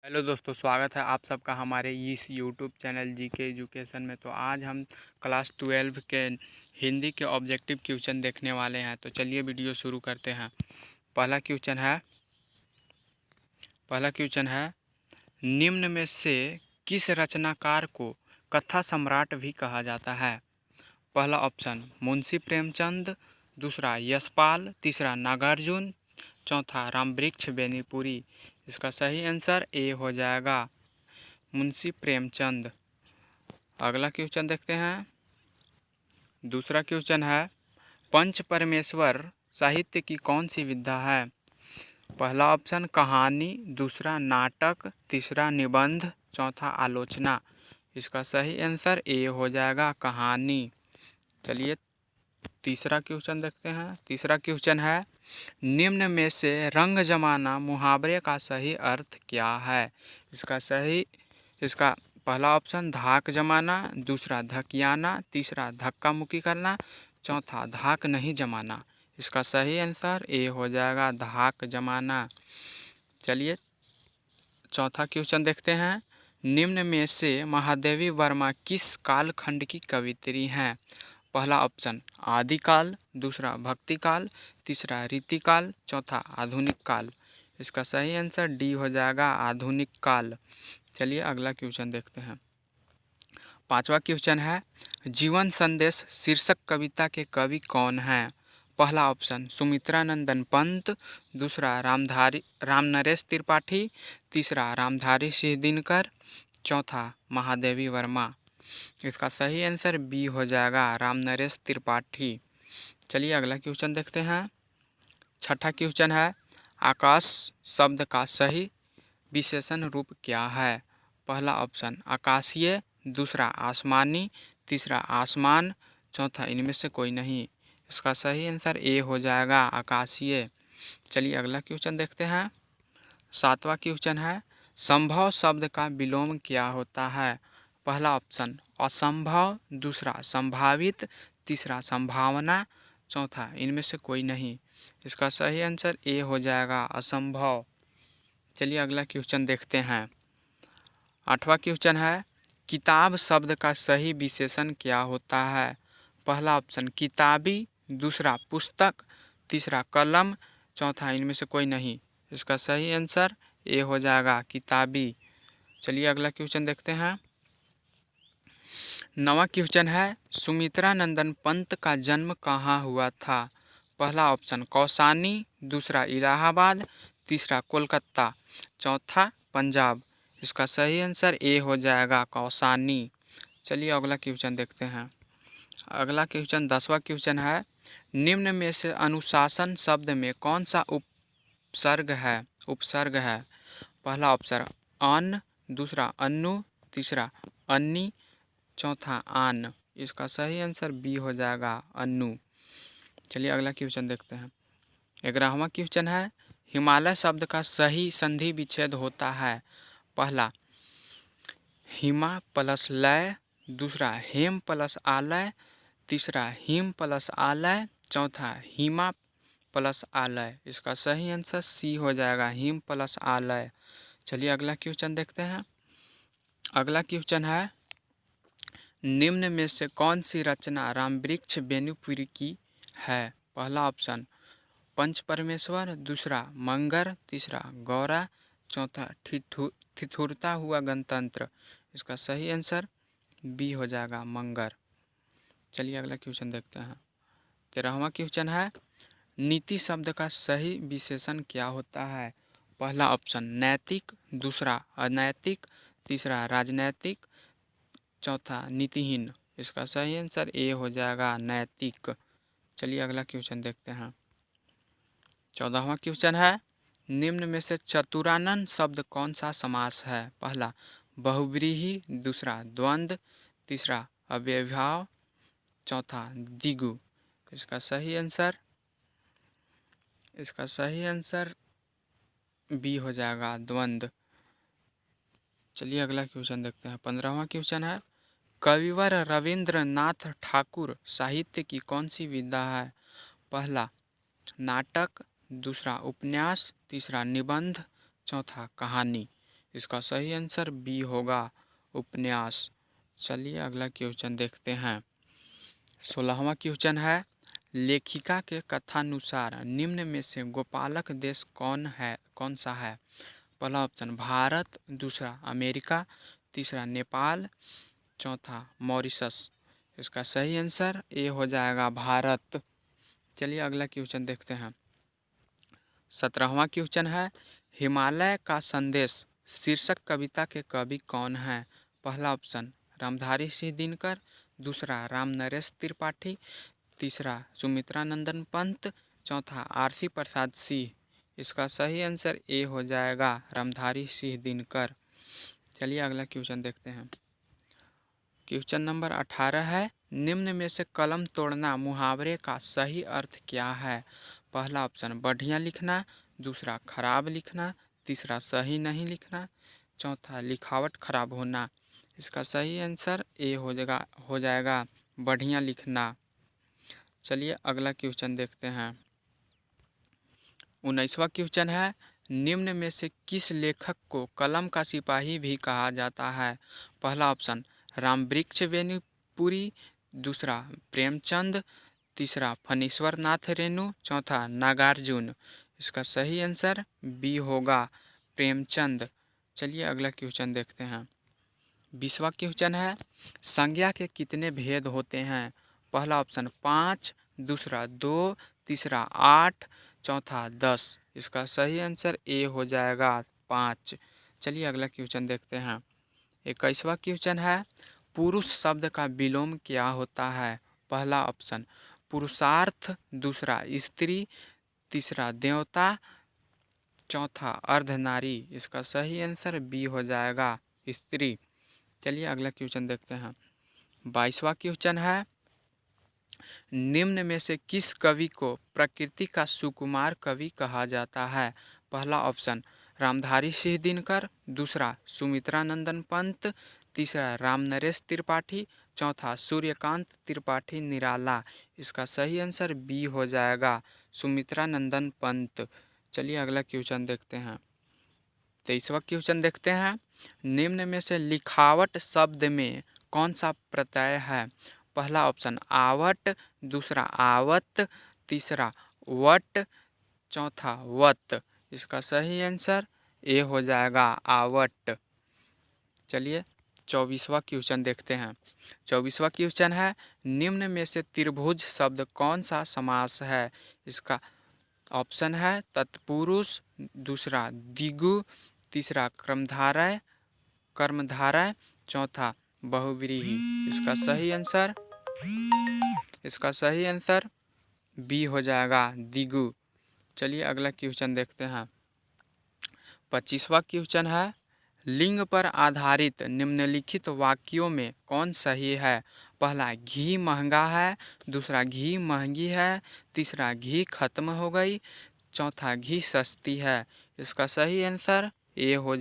Hello दोस्तों, स्वागत है आप सबका हमारे इस यूट्यूब चैनल जीके एजुकेशन में। तो आज हम क्लास 12 के हिंदी के ऑब्जेक्टिव क्वेश्चन देखने वाले हैं। तो चलिए वीडियो शुरू करते हैं। पहला क्वेश्चन है निम्न में से किस रचनाकार को कथा सम्राट भी कहा जाता है? पहला ऑप्शन मुंशी प्रेमचंद, दूसरा यशपाल, तीसरा नागार्जुन, चौथा रामवृक्ष बेनीपुरी। इसका सही आंसर ए हो जाएगा मुंशी प्रेमचंद। अगला क्वेश्चन देखते हैं। दूसरा क्वेश्चन है पंच परमेश्वर साहित्य की कौन सी विधा है? पहला ऑप्शन कहानी, दूसरा नाटक, तीसरा निबंध, चौथा आलोचना। इसका सही आंसर ए हो जाएगा कहानी। चलिए तीसरा क्वेश्चन देखते हैं। तीसरा क्वेश्चन है निम्न में से रंग जमाना मुहावरे का सही अर्थ क्या है? इसका पहला ऑप्शन धाक जमाना, दूसरा धकियाना, तीसरा धक्का मुक्की करना, चौथा धाक नहीं जमाना। इसका सही आंसर ए हो जाएगा धाक जमाना। चलिए चौथा क्वेश्चन देखते हैं। निम्न में से महादेवी वर्मा किस कालखंड की कवियत्री हैं? पहला ऑप्शन आदिकाल, दूसरा भक्ति काल, तीसरा रीतिकाल, चौथा आधुनिक काल। इसका सही आंसर डी हो जाएगा आधुनिक काल। चलिए अगला क्वेश्चन देखते हैं। पांचवा क्वेश्चन है जीवन संदेश शीर्षक कविता के कवि कौन हैं? पहला ऑप्शन सुमित्रा नंदन पंत, दूसरा रामनरेश त्रिपाठी, तीसरा रामधारी सिंह दिनकर, चौथा महादेवी वर्मा। इसका सही आंसर बी हो जाएगा रामनरेश त्रिपाठी। चलिए अगला क्वेश्चन देखते हैं। छठा क्वेश्चन है आकाश शब्द का सही विशेषण रूप क्या है? पहला ऑप्शन आकाशीय, दूसरा आसमानी, तीसरा आसमान, चौथा इनमें से कोई नहीं। इसका सही आंसर ए हो जाएगा आकाशीय। चलिए अगला क्वेश्चन देखते हैं। सातवां क्वेश्चन है संभव शब्द का विलोम क्या होता है? पहला ऑप्शन असंभव, दूसरा संभावित, तीसरा संभावना, चौथा इनमें से कोई नहीं। इसका सही आंसर ए हो जाएगा असंभव। चलिए अगला क्वेश्चन देखते हैं। आठवां क्वेश्चन है किताब शब्द का सही विशेषण क्या होता है? पहला ऑप्शन किताबी, दूसरा पुस्तक, तीसरा कलम, चौथा इनमें से कोई नहीं। इसका सही आंसर ए हो जाएगा किताबी। चलिए अगला क्वेश्चन देखते हैं। नवा क्वेश्चन है सुमित्रा नंदन पंत का जन्म कहाँ हुआ था? पहला ऑप्शन कौसानी, दूसरा इलाहाबाद, तीसरा कोलकाता, चौथा पंजाब। इसका सही आंसर ए हो जाएगा कौसानी। चलिए अगला क्वेश्चन देखते हैं। अगला क्वेश्चन 10वां क्वेश्चन है निम्न में से अनुशासन शब्द में कौन सा उपसर्ग है? पहला ऑप्शन अन, दूसरा अन्नु, तीसरा अन्नी, चौथा आन। इसका सही आंसर बी हो जाएगा अन्नु। चलिए अगला क्वेश्चन देखते हैं। 11वां क्वेश्चन है हिमालय शब्द का सही संधि विच्छेद होता है? पहला हिमा प्लस लय, दूसरा हेम प्लस आलय, तीसरा हिम प्लस आलय, चौथा हिमा प्लस आलय। इसका सही आंसर सी हो जाएगा हिम प्लस आलय। चलिए अगला क्वेश्चन देखते हैं। अगला क्वेश्चन है निम्न में से कौन सी रचना रामवृक्ष बेनीपुरी की है? पहला ऑप्शन पंच परमेश्वर, दूसरा मंगर, तीसरा गौरा, चौथा ठिठुरता हुआ गणतंत्र। इसका सही आंसर बी हो जाएगा मंगर। चलिए अगला क्वेश्चन देखते हैं। 13वां क्वेश्चन है नीति शब्द का सही विशेषण क्या होता है? पहला ऑप्शन नैतिक, दूसरा अनैतिक, तीसरा राजनैतिक, चौथा नीतिहीन। इसका सही आंसर ए हो जाएगा नैतिक। चलिए अगला क्वेश्चन देखते हैं। 14वां क्वेश्चन है निम्न में से चतुरानन शब्द कौन सा समास है? पहला बहुव्रीहि, दूसरा द्वंद्व, तीसरा अव्ययभाव, चौथा द्विगु। इसका सही आंसर बी हो जाएगा द्वंद्व। चलिए अगला क्वेश्चन देखते हैं। 15वां क्वेश्चन है कविवर रविंद्रनाथ ठाकुर साहित्य की कौन सी विधा है? पहला नाटक, दूसरा उपन्यास, तीसरा निबंध, चौथा कहानी। इसका सही आंसर बी होगा, उपन्यास। चलिए अगला क्वेश्चन देखते हैं। 16वां क्वेश्चन है, लेखिका के कथानुसार निम्न में से गोपालक देश कौन सा है? पहला ऑप्शन भारत, दूसरा अमेरिका, तीसरा नेपाल, चौथा मॉरिशस। इसका सही आंसर ए हो जाएगा भारत। चलिए अगला क्वेश्चन देखते हैं। 17वां क्वेश्चन है, हिमालय का संदेश शीर्षक कविता के कवि कौन हैं? पहला ऑप्शन रामधारी सिंह दिनकर, दूसरा रामनरेश त्रिपाठी, तीसरा सुमित्रा नंदन पंत, चौथा आरसी प्रसाद सिंह। इसका सही आंसर ए हो जाएगा रामधारी सिंह दिनकर। चलिए अगला क्वेश्चन देखते हैं। क्वेश्चन नंबर 18 है, निम्न में से कलम तोड़ना मुहावरे का सही अर्थ क्या है? पहला ऑप्शन बढ़िया लिखना, दूसरा खराब लिखना, तीसरा सही नहीं लिखना, चौथा लिखावट खराब होना। इसका सही आंसर ए हो जाएगा बढ़िया लिखना। चलिए अगला क्वेश्चन देखते हैं। 19वां क्वेश्चन है, निम्न में से किस लेखक को कलम का सिपाही भी कहा जाता है? पहला ऑप्शन रामवृक्ष वेणुपुरी, दूसरा प्रेमचंद, तीसरा फणीश्वर नाथ रेणु, चौथा नागार्जुन। इसका सही आंसर बी होगा प्रेमचंद। चलिए अगला क्वेश्चन देखते हैं। 20वां क्वेश्चन है, संज्ञा के कितने भेद होते हैं? पहला ऑप्शन 5, दूसरा 2, तीसरा 8, चौथा 10। इसका सही आंसर ए हो जाएगा 5। चलिए अगला क्वेश्चन देखते हैं। 21वां क्वेश्चन है, पुरुष शब्द का विलोम क्या होता है? पहला ऑप्शन पुरुषार्थ, दूसरा स्त्री, तीसरा देवता, चौथा अर्धनारी। इसका सही आंसर बी हो जाएगा स्त्री। चलिए अगला क्वेश्चन देखते हैं। 22वां क्वेश्चन है, निम्न में से किस कवि को प्रकृति का सुकुमार कवि कहा जाता है? पहला ऑप्शन रामधारी सिंह दिनकर, दूसरा सुमित्रा नंदन पंत, तीसरा रामनरेश त्रिपाठी, चौथा सूर्यकांत त्रिपाठी निराला। इसका सही आंसर बी हो जाएगा सुमित्रा नंदन पंत। चलिए अगला क्वेश्चन देखते हैं। 23वां क्वेश्चन देखते हैं। निम्न में से लिखावट शब्द में कौन सा प्रत्यय है? पहला ऑप्शन आवट, दूसरा आवत, तीसरा वट, चौथा वत। इसका सही आंसर ए हो जाएगा आवट। चलिए 24वां क्वेश्चन देखते हैं। 24वां क्वेश्चन है, निम्न में से त्रिभुज शब्द कौन सा समास है? इसका ऑप्शन है तत्पुरुष, दूसरा द्विगु, तीसरा कर्मधारय, चौथा बहुव्रीहि। इसका सही आंसर बी हो जाएगा द्विगु। चलिए अगला क्वेश्चन देखते हैं। 25वां क्वेश्चन है, लिंग पर आधारित निम्नलिखित वाक्यों में कौन सही है? पहला घी महंगा है, दूसरा घी महंगी है, तीसरा घी खत्म हो गई, चौथा घी सस्ती है। इसका सही आंसर ए हो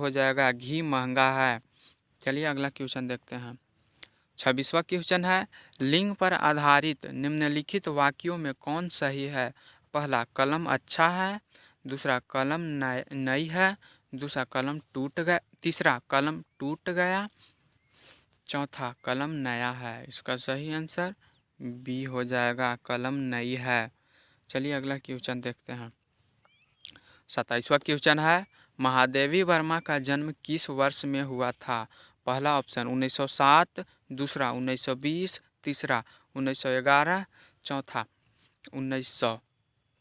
जाएगा घी महंगा है। चलिए अगला क्वेश्चन देखते हैं। 26वां क्वेश्चन है, लिंग पर आधारित निम्नलिखित वाक्यों में कौन सही है? पहला कलम अच्छा है, दूसरा कलम नई है, दूसरा तीसरा कलम टूट गया, चौथा कलम नया है। इसका सही आंसर बी हो जाएगा कलम नई है। चलिए अगला क्वेश्चन देखते हैं। 27वां क्वेश्चन है, महादेवी वर्मा का जन्म किस वर्ष में हुआ था? पहला ऑप्शन 1907, दूसरा 1920, तीसरा 1911, चौथा 1900।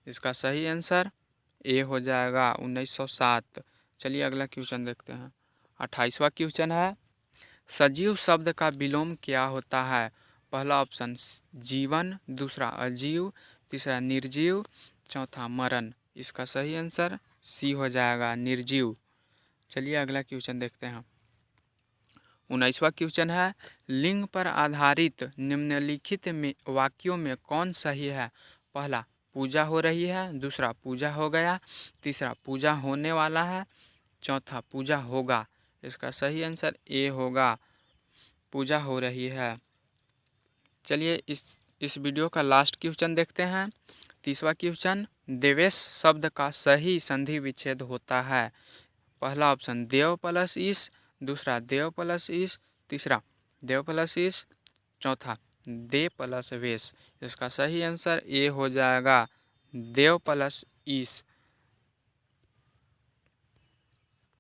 इसका सही आंसर ए हो जाएगा 1907। चलिए अगला क्वेश्चन देखते हैं। 28वां क्वेश्चन है, सजीव शब्द का विलोम क्या होता है? पहला ऑप्शन जीवन, दूसरा अजीव, तीसरा निर्जीव, चौथा मरण। इसका सही आंसर सी हो जाएगा निर्जीव। चलिए अगला क्वेश्चन देखते हैं। 19वां क्वेश्चन है, लिंग पर आधारित निम्नलिखित वाक्यों में कौन सही है? पहला पूजा हो रही है, दूसरा पूजा हो गया, तीसरा पूजा होने वाला है, चौथा पूजा होगा। इसका सही आंसर ए होगा पूजा हो रही है। चलिए इस वीडियो का लास्ट क्वेश्चन देखते हैं। 30वां क्वेश्चन, देवेश शब्द का सही संधि विच्छेद होता है। पहला ऑप्शन देव प्लस ईश, दूसरा देव प्लस ईश, तीसरा देव प्लस ईश, चौथा दे प्लस वेश। इसका सही आंसर ए हो जाएगा, देव प्लस ईश।